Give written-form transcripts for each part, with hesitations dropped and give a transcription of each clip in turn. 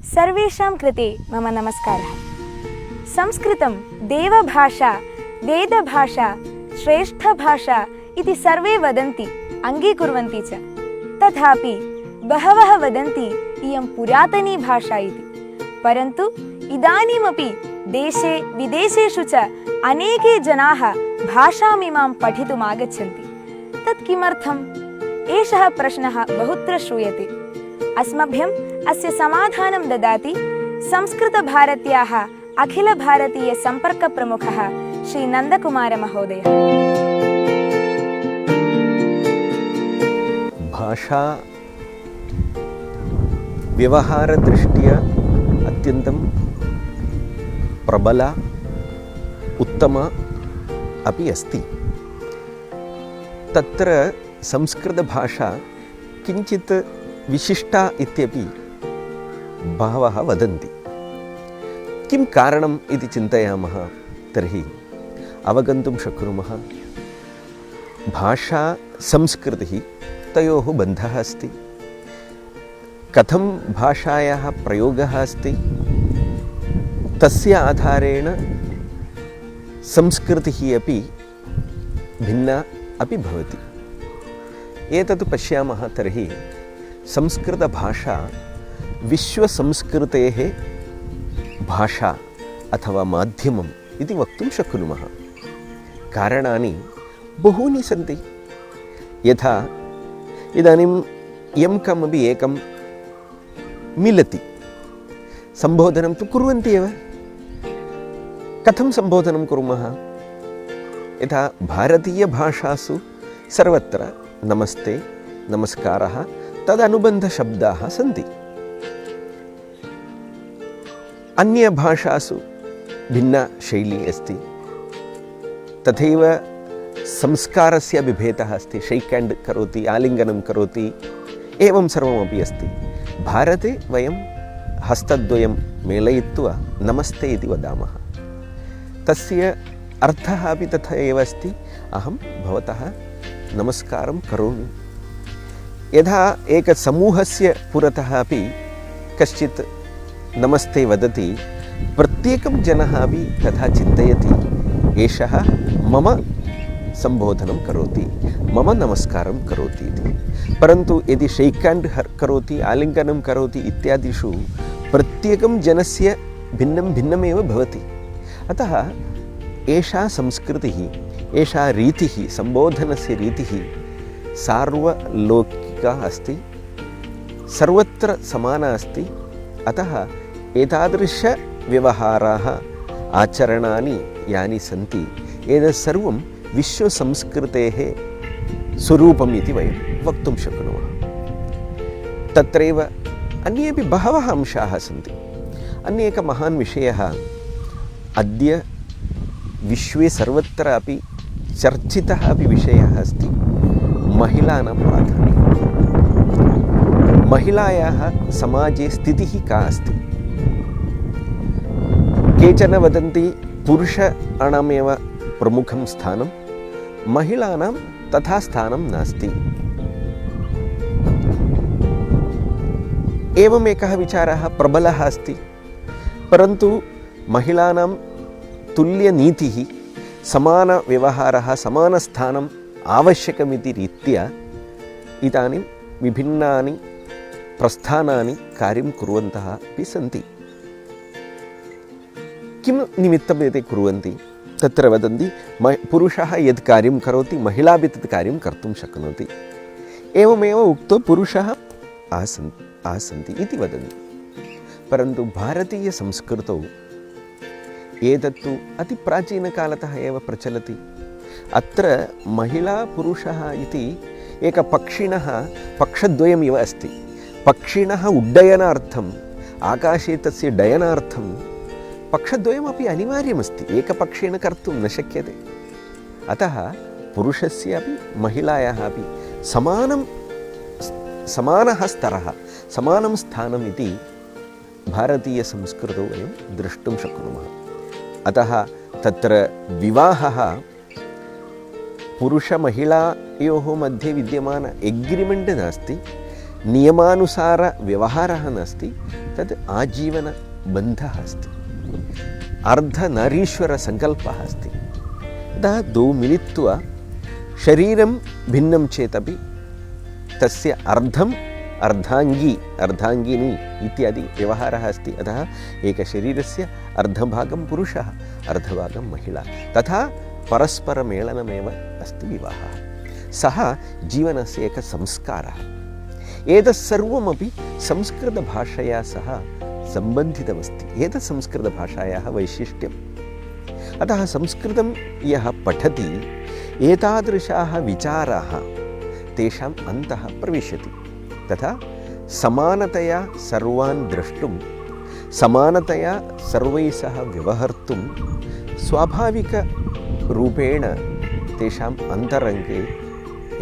सर्वेषां कृते मम नमस्कारः। संस्कृतं देवभाषा, वेदभाषा, श्रेष्ठभाषा इति सर्वे वदन्ति, अङ्गीकुर्वन्ति च। तथापि बहवः वदन्ति इयं पुरातनी भाषा इति। परन्तु इदानीमपि देशे विदेशेषु च अनेके जनाः भाषामिमां पठितुम् आगच्छन्ति। तत् किमर्थम्? एषः प्रश्नः बहुत्र श्रूयते। अस्मभ्यम् अस्य समाधानं ददाति संस्कृतभारत्याः अखिलभारतीयसम्पर्कप्रमुखः श्री नन्दकुमारमहोदयः। भाषा व्यवहारदृष्ट्या अत्यन्तं प्रबला उत्तमा अपि अस्ति। तत्र संस्कृतभाषा किञ्चित् विशिष्टा इत्यपि बहवः वदन्ति। किं कारणम् इति चिन्तयामः तर्हि अवगन्तुं शक्नुमः। भाषा संस्कृतिः तयोः बन्धः अस्ति। कथं भाषायाः प्रयोगः अस्ति तस्य आधारेण संस्कृतिः अपि भिन्ना अपि भवति। एतत् पश्यामः तर्हि संस्कृतभाषा विश्वसंस्कृतेः भाषा अथवा माध्यमम् इति वक्तुं शक्नुमः। कारणानि बहूनि सन्ति। यथा इदानीं यं कमपि एकं मिलति, सम्बोधनं तु कुर्वन्ति एव। कथं सम्बोधनं कुर्मः? यथा भारतीयभाषासु सर्वत्र नमस्ते, नमस्कारः तदनुबन्धशब्दाः सन्ति। अन्यभाषासु भिन्ना शैली अस्ति। तथैव संस्कारस्य विभेदः अस्ति। शैक् हेण्ड् करोति, आलिङ्गनं करोति, एवं सर्वमपि अस्ति। भारते वयं हस्तद्वयं मेलयित्वा नमस्ते इति वदामः। तस्य अर्थः अपि तथा एव अस्ति। अहं भवतः नमस्कारं करोमि। यथा एकसमूहस्य पुरतः अपि कश्चित् नमस्ते वदति, प्रत्येकं जनः अपि तथा चिन्तयति, एषः मम सम्बोधनं करोति, मम नमस्कारं करोति इति। परन्तु यदि शैक् हेण्ड् करोति, आलिङ्गनं करोति इत्यादिषु प्रत्येकं जनस्य भिन्नं भिन्नमेव भवति। अतः एषा संस्कृतिः, एषा रीतिः, सम्बोधनस्य रीतिः सार्वलौकिका अस्ति, सर्वत्र समाना अस्ति। अतः एतादृशव्यवहाराः, आचरणानि यानि सन्ति, एतत् सर्वं विश्वसंस्कृतेः स्वरूपम् इति वयं वक्तुं शक्नुमः। तत्रैव अन्येपि बहवः अंशाः सन्ति। अन्येकः महान् विषयः अद्य विश्वे सर्वत्र अपि चर्चितः अपि विषयः अस्ति, महिलानां प्राधान्यं। महिलायाः समाजे स्थितिः का अस्ति? केचन वदन्ति पुरुषाणामेव प्रमुखं स्थानं, महिलानां तथा स्थानं नास्ति। एवमेकः विचारः प्रबलः अस्ति। परन्तु महिलानां तुल्यनीतिः, समानव्यवहारः, समानस्थानम् आवश्यकमिति रीत्या इदानीं विभिन्नानि प्रस्थानानि कार्यं कुर्वन्तः अपि सन्ति। किं निमित्तं एते कुर्वन्ति? तत्र वदन्ति पुरुषः यत् कार्यं करोति, महिला अपि तत् कार्यं कर्तुं शक्नोति। एवमेव उक्त्वा पुरुषः आसन्ति इति वदन्ति। परन्तु भारतीयसंस्कृतौ एतत्तु अतिप्राचीनकालतः एव प्रचलति। अत्र महिला पुरुषः इति एकपक्षिणः पक्षद्वयम् इव अस्ति। पक्षिणः उड्डयनार्थम्, आकाशे तस्य डयनार्थं पक्षद्वयमपि अनिवार्यमस्ति। एकपक्षेण कर्तुं न शक्यते। अतः पुरुषस्य अपि महिलायाः अपि समानः स्तरः, समानं स्थानम् इति भारतीयसंस्कृतौ वयं द्रष्टुं शक्नुमः। अतः तत्र विवाहः पुरुषमहिलायोः मध्ये विद्यमान एग्रिमेण्ट् नास्ति, नियमानुसारव्यवहारः नास्ति, तद् आजीवनबन्धः अस्ति, अर्धनारीश्वरसङ्कल्पः अस्ति। अतः द्वौ मिलित्वा शरीरं भिन्नं चेदपि तस्य अर्धम् अर्धाङ्गिनी इत्यादि व्यवहारः अस्ति। अतः एकशरीरस्य अर्धभागं पुरुषः, अर्धभागं महिला, तथा परस्परमेलनमेव अस्ति विवाहः। सः जीवनस्य एकः संस्कारः। एतत् सर्वमपि संस्कृतभाषया सह सम्बन्धितमस्ति। एतत् संस्कृतभाषायाः वैशिष्ट्यम्। अतः संस्कृतं यः पठति एतादृशाः विचाराः तेषाम् अन्तः प्रविशति। तथा समानतया सर्वान् द्रष्टुं, समानतया सर्वैः सह व्यवहर्तुं स्वाभाविकरूपेण तेषाम् अन्तरङ्गे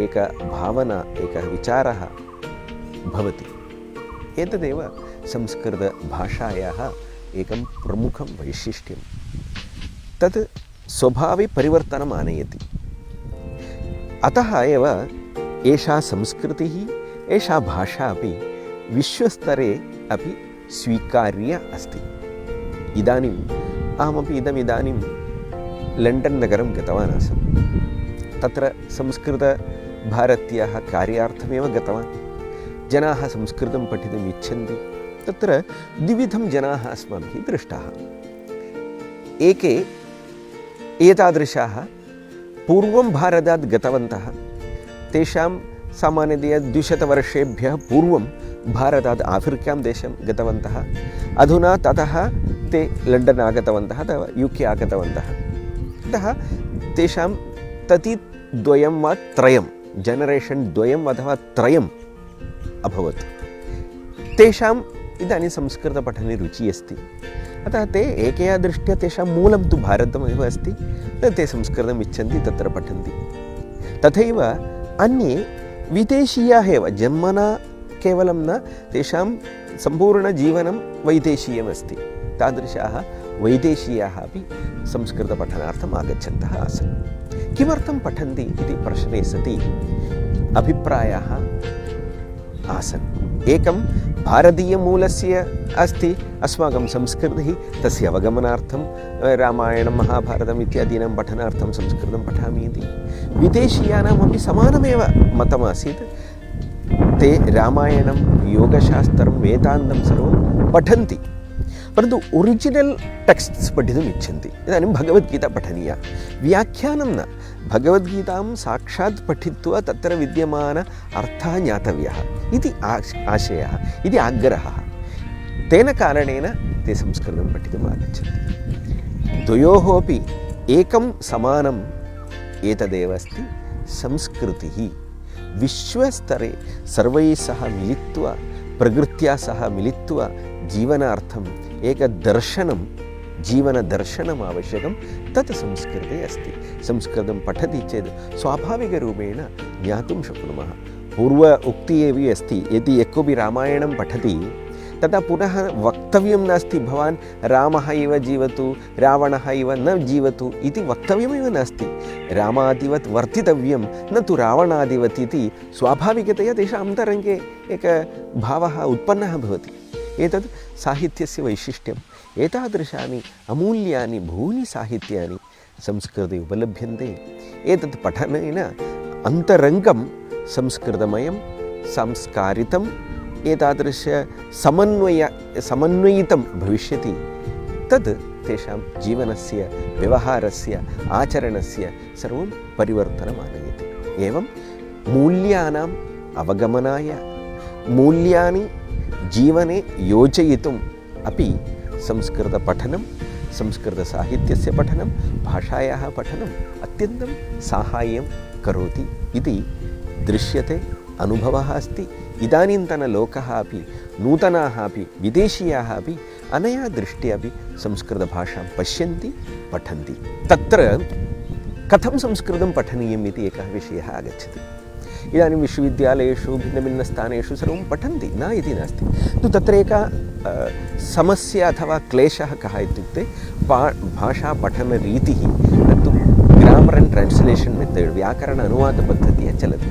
एका भावना, एकः विचारः भवति। एतदेव संस्कृतभाषायाः एकं प्रमुखं वैशिष्ट्यं। तत् स्वभावे परिवर्तनम् आनयति। अतः एव एषा संस्कृतिः, एषा भाषा अपि विश्वस्तरे अपि स्वीकार्या अस्ति। इदानीम् अहमपि इदानीं लण्डन् नगरं गतवान् आसम्। तत्र संस्कृतभारत्याः कार्यार्थमेव गतवान्। जनाः संस्कृतं पठितुम् इच्छन्ति। तत्र द्विविधं जनाः अस्माभिः दृष्टाः। एके एतादृशाः पूर्वं भारतात् गतवन्तः, तेषां सामान्यतया 200 वर्षेभ्यः पूर्वं भारतात् आफ्रिकां देशं गतवन्तः। अधुना ततः ते लण्डन् आगतवन्तः अथवा UK आगतवन्तः। अतः तेषां ततिद्वयं वा त्रयं, जनरेशन् द्वयम् अथवा त्रयम् अभवत्। तेषाम् इदानीं संस्कृतपठने रुचिः अस्ति। अतः ते एकया दृष्ट्या तेषां मूलं तु भारतमेव अस्ति। ते संस्कृतम् इच्छन्ति, तत्र पठन्ति। तथैव अन्ये विदेशीयाः एव, जन्मना केवलं न, तेषां सम्पूर्णजीवनं वैदेशीयमस्ति। तादृशाः वैदेशीयाः अपि संस्कृतपठनार्थम् आगच्छन्तः आसन्। किमर्थं पठन्ति इति प्रश्ने सति अभिप्रायाः आसन्। एकं भारतीयमूलस्य अस्ति अस्माकं संस्कृतिः, तस्य अवगमनार्थं रामायणं, महाभारतम् इत्यादीनां पठनार्थं संस्कृतं पठामि इति। विदेशीयानामपि समानमेव मतमासीत्। ते रामायणं, योगशास्त्रं, वेदान्तं सर्वं पठन्ति, परन्तु ओरिजिनल् टेक्स्ट्स् पठितुम् इच्छन्ति। इदानीं भगवद्गीता पठनीया, व्याख्यानं न, भगवद्गीतां साक्षात् पठित्वा तत्र विद्यमान अर्थः ज्ञातव्यः इति आशयः, इति आग्रहः। तेन कारणेन ते संस्कृतं पठितुम् आगच्छन्ति। द्वयोः अपि एकं समानम् एतदेव अस्ति, संस्कृतिः। विश्वस्तरे सर्वैः सह मिलित्वा, प्रकृत्या सह मिलित्वा जीवनार्थम् एकदर्शनं, जीवनदर्शनम् आवश्यकं। तत् संस्कृते अस्ति। संस्कृतं पठति चेत् स्वाभाविकरूपेण ज्ञातुं शक्नुमः। पूर्व उक्तिः एव अस्ति, यदि यः कोऽपि रामायणं पठति तदा पुनः वक्तव्यं नास्ति, भवान् रामः इव जीवतु, रावणः इव न जीवतु इति वक्तव्यमेव नास्ति। रामादिवत् वर्तितव्यं, न तु रावणादिवत् इति स्वाभाविकतया तेषां अन्तरङ्गे एकः भावः उत्पन्नः भवति। एतत् साहित्यस्य वैशिष्ट्यम्। एतादृशानि अमूल्यानि बहूनि साहित्यानि संस्कृते उपलभ्यन्ते। एतत् पठनेन अन्तरङ्गं संस्कृतमयं, संस्कारितम्, एतादृश समन्वयितं भविष्यति। तद् तेषां जीवनस्य, व्यवहारस्य, आचरणस्य सर्वं परिवर्तनम् आनयति। एवं मूल्यानाम् अवगमनाय, मूल्यानि जीवने योजयितुम् अपि संस्कृतपठनं, संस्कृतसाहित्यस्य पठनं, भाषायाः पठनम् अत्यन्तं साहाय्यं करोति इति दृश्यते, अनुभवः अस्ति। इदानीन्तनलोकः अपि, नूतनाः अपि, विदेशीयाः अपि अनया दृष्ट्या अपि संस्कृतभाषां पश्यन्ति, पठन्ति। तत्र कथं संस्कृतं पठनीयम् इति एकः विषयः आगच्छति। इदानीं विश्वविद्यालयेषु, भिन्नभिन्नस्थानेषु सर्वं पठन्ति, न इति नास्ति। तत्र एका समस्या अथवा क्लेशः कः इत्युक्ते भाषापठनरीतिः, तत्तु ग्रामर् अण्ड् ट्रान्स्लेशन् मेथड्, व्याकरण अनुवादपद्धतिः चलति।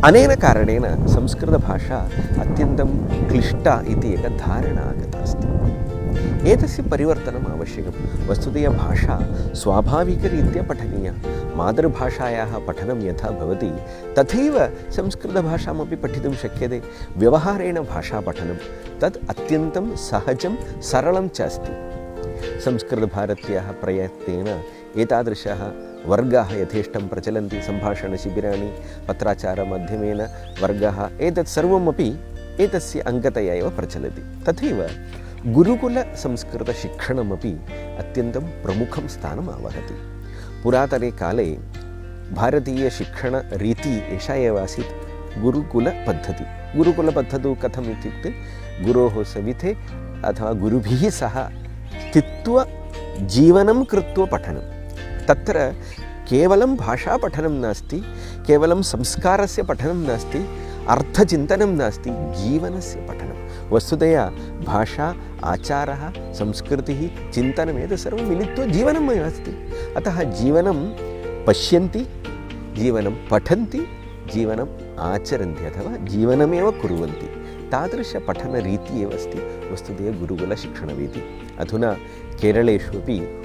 अनेन कारणेन संस्कृतभाषा अत्यन्तं क्लिष्टा इति एका धारणा आगता अस्ति। एतस्य परिवर्तनम् आवश्यकं। वस्तुतः भाषा स्वाभाविकरीत्या पठनीया। मातृभाषायाः पठनं यथा भवति तथैव संस्कृतभाषामपि पठितुं शक्यते। व्यवहारेण भाषापठनं तत् अत्यन्तं सहजं सरलं च अस्ति। संस्कृतभारत्याः प्रयत्नेन एतादृशः वर्गाः यथेष्टं प्रचलन्ति। सम्भाषणशिबिराणि, पत्राचारमाध्यमेन वर्गाः, एतत् सर्वमपि एतस्य अङ्गतया एव प्रचलति। तथैव गुरुकुलसंस्कृतशिक्षणमपि अत्यन्तं प्रमुखं स्थानम् आवहति। पुरातने काले भारतीयशिक्षणरीतिः एषा एव आसीत्, गुरुकुलपद्धतिः। गुरुकुलपद्धतिः कथम् इत्युक्ते गुरोः सविधे अथवा गुरुभिः सह स्थित्वा जीवनं कृत्वा पठनं। तत्र केवलं भाषापठनं नास्ति, केवलं संस्कारस्य पठनं नास्ति, अर्थचिन्तनं नास्ति, जीवनस्य पठनं। वस्तुतया भाषा, आचारः, संस्कृतिः, चिन्तनमेतत् सर्वं मिलित्वा जीवनमेव अस्ति। अतः जीवनं पश्यन्ति, जीवनं पठन्ति, जीवनम् आचरन्ति अथवा जीवनमेव कुर्वन्ति। तादृशपठनरीतिः एव अस्ति वस्तुतः गुरुकुलशिक्षणरीतिः। अधुना केरळेषु अपि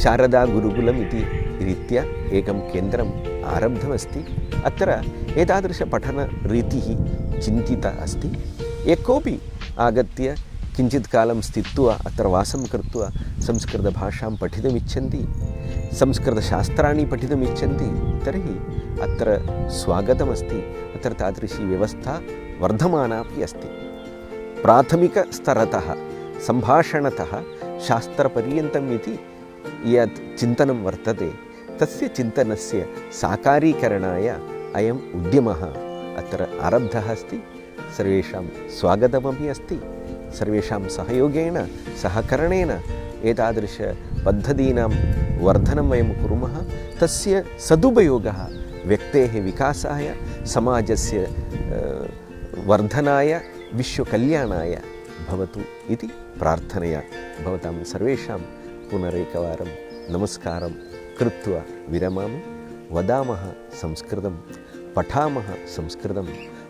शारदा गुरुकुलम् इति रीत्या एकं केन्द्रम् आरब्धमस्ति। अत्र एतादृशपठनरीतिः चिन्तिता अस्ति। यः कोऽपि आगत्य किञ्चित् कालं स्थित्वा अत्र वासं कृत्वा संस्कृतभाषां पठितुमिच्छन्ति, संस्कृतशास्त्राणि पठितुमिच्छन्ति, तर्हि अत्र स्वागतमस्ति। अत्र तादृशी व्यवस्था वर्धमाना अपि अस्ति। प्राथमिकस्तरतः सम्भाषणतः शास्त्रपर्यन्तम् इति यत् चिन्तनं वर्तते, तस्य चिन्तनस्य साकारीकरणाय अयम् उद्यमः अत्र आरब्धः अस्ति। सर्वेषां स्वागतमपि अस्ति। सर्वेषां सहयोगेन, सहकरणेन एतादृशपद्धतीनां वर्धनं वयं कुर्मः। तस्य सदुपयोगः व्यक्तेः विकासाय, समाजस्य वर्धनाय, विश्वकल्याणाय भवतु इति प्रार्थनया भवतां सर्वेषां पुनरेकवारं नमस्कारं कृत्वा विरमामि। वदामः संस्कृतं, पठामः संस्कृतं,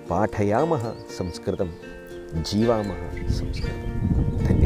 पाठयामः संस्कृतं, जीवामः संस्कृतं। धन्यवादः।